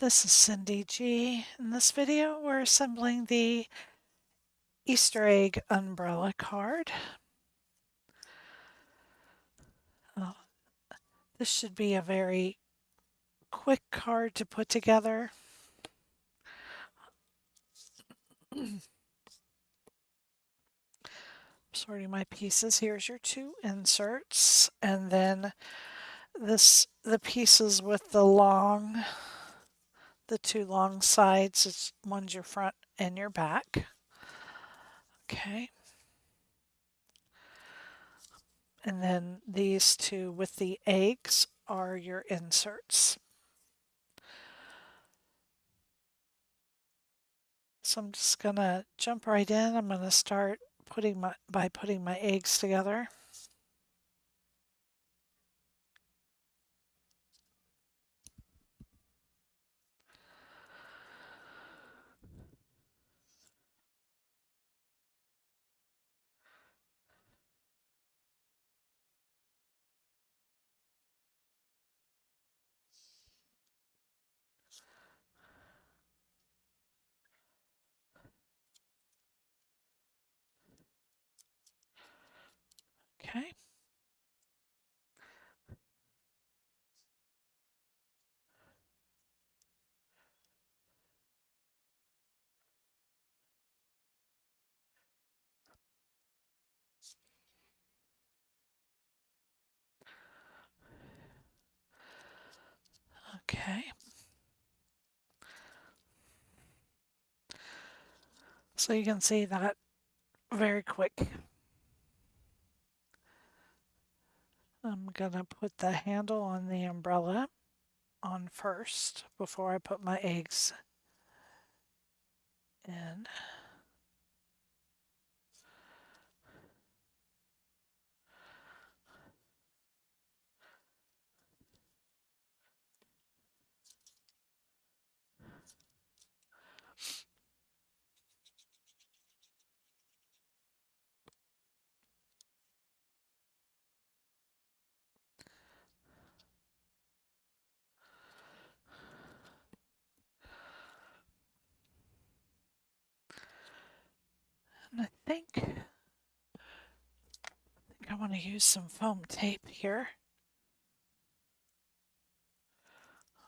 This is Cyndy G. In this video, we're assembling the Easter egg umbrella card. This should be a very quick card to put together. Sorting my pieces. Here's your two inserts, and then the pieces with the two long sides. One's your front and your back. Okay. And then these two with the eggs are your inserts. So I'm just gonna jump right in. I'm gonna start by putting my eggs together. Okay. Okay. So you can see that very quick. I'm gonna put the handle on the umbrella on first before I put my eggs in. And I think I want to use some foam tape here.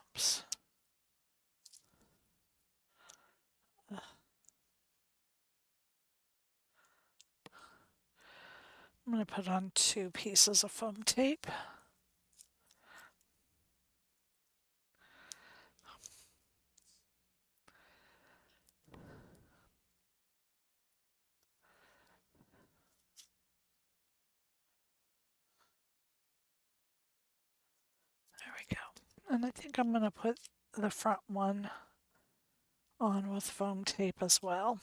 Oops. I'm going to put on 2 pieces of foam tape. There we go. And I think I'm going to put the front one on with foam tape as well.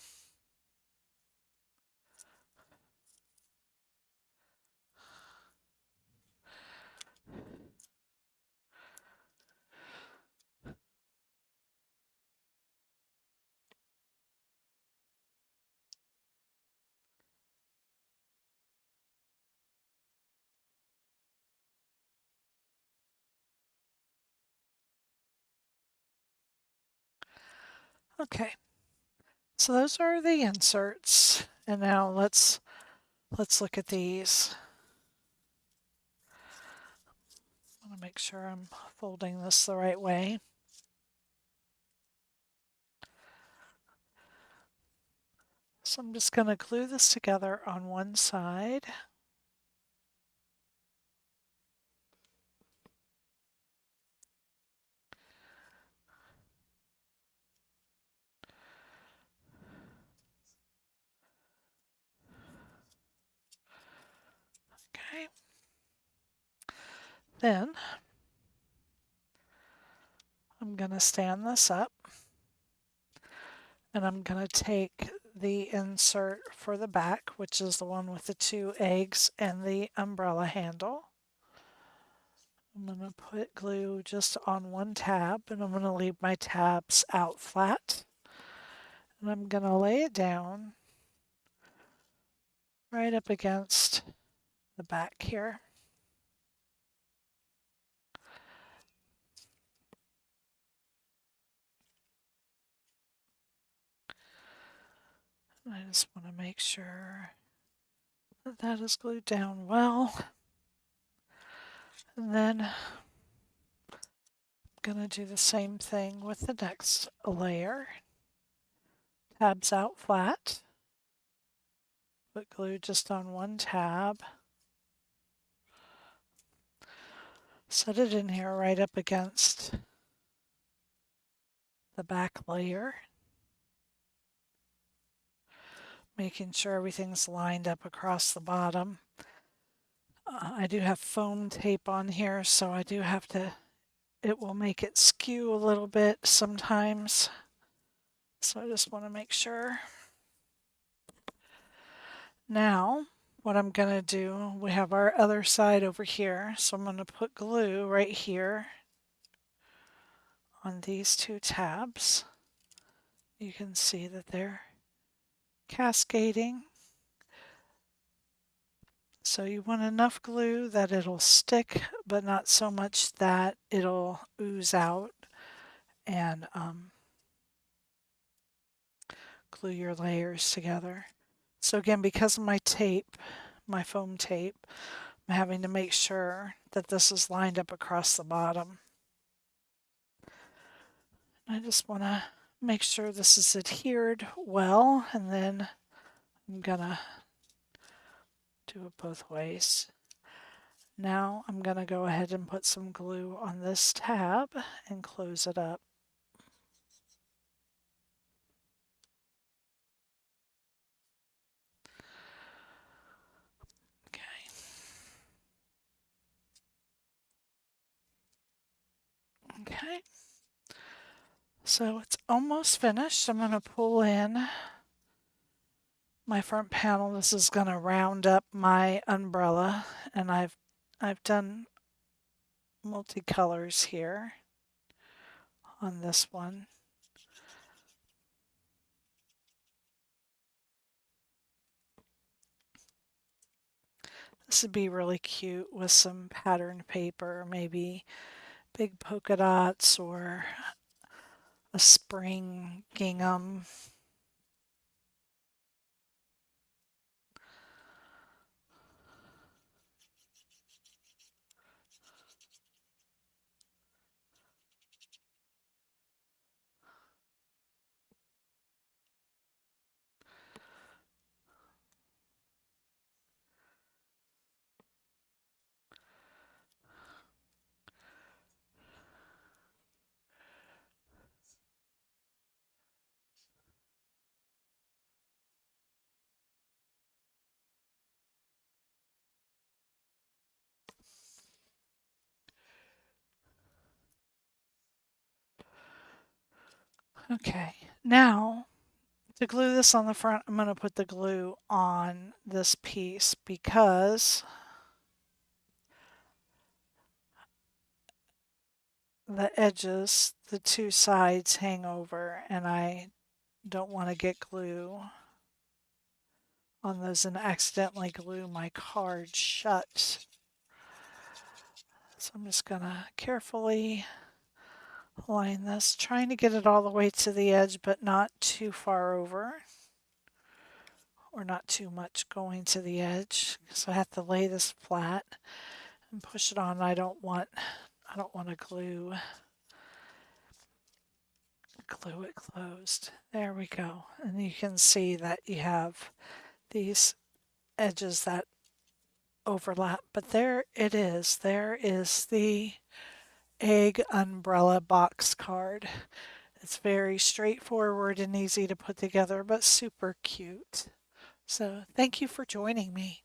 Okay, so those are the inserts, and now let's look at these. I want to make sure I'm folding this the right way. So I'm just going to glue this together on one side. Okay. Then I'm going to stand this up, and I'm going to take the insert for the back, which is the one with the 2 eggs and the umbrella handle. I'm going to put glue just on one tab, and I'm going to leave my tabs out flat. And I'm going to lay it down right up against the back here. I just want to make sure that that is glued down well. And then I'm going to do the same thing with the next layer. Tabs out flat. Put glue just on one tab. Set it in here right up against the back layer. Making sure everything's lined up across the bottom. I do have foam tape on here, so I do have to, it will make it skew a little bit sometimes. So I just want to make sure. Now, what I'm going to do, we have our other side over here, so I'm going to put glue right here on these two tabs. You can see that they're cascading. So you want enough glue that it'll stick, but not so much that it'll ooze out and glue your layers together. So again, because of my tape, my foam tape, I'm having to make sure that this is lined up across the bottom. I just want to make sure this is adhered well, and then I'm gonna do it both ways. Now I'm gonna go ahead and put some glue on this tab and close it up. Okay, so it's almost finished. I'm going to pull in my front panel. This is going to round up my umbrella, and I've done multicolors here on this one. This would be really cute with some patterned paper, maybe big polka dots or a spring gingham. Okay, now to glue this on the front, I'm going to put the glue on this piece because the edges, the two sides hang over, and I don't want to get glue on those and accidentally glue my card shut. So I'm just going to carefully line this, trying to get it all the way to the edge, but not too far over or not too much going to the edge. So I have to lay this flat and push it on. I don't want to glue it closed. There we go. And you can see that you have these edges that overlap, but there it is. There is the egg umbrella box card. It's very straightforward and easy to put together, but super cute. So thank you for joining me.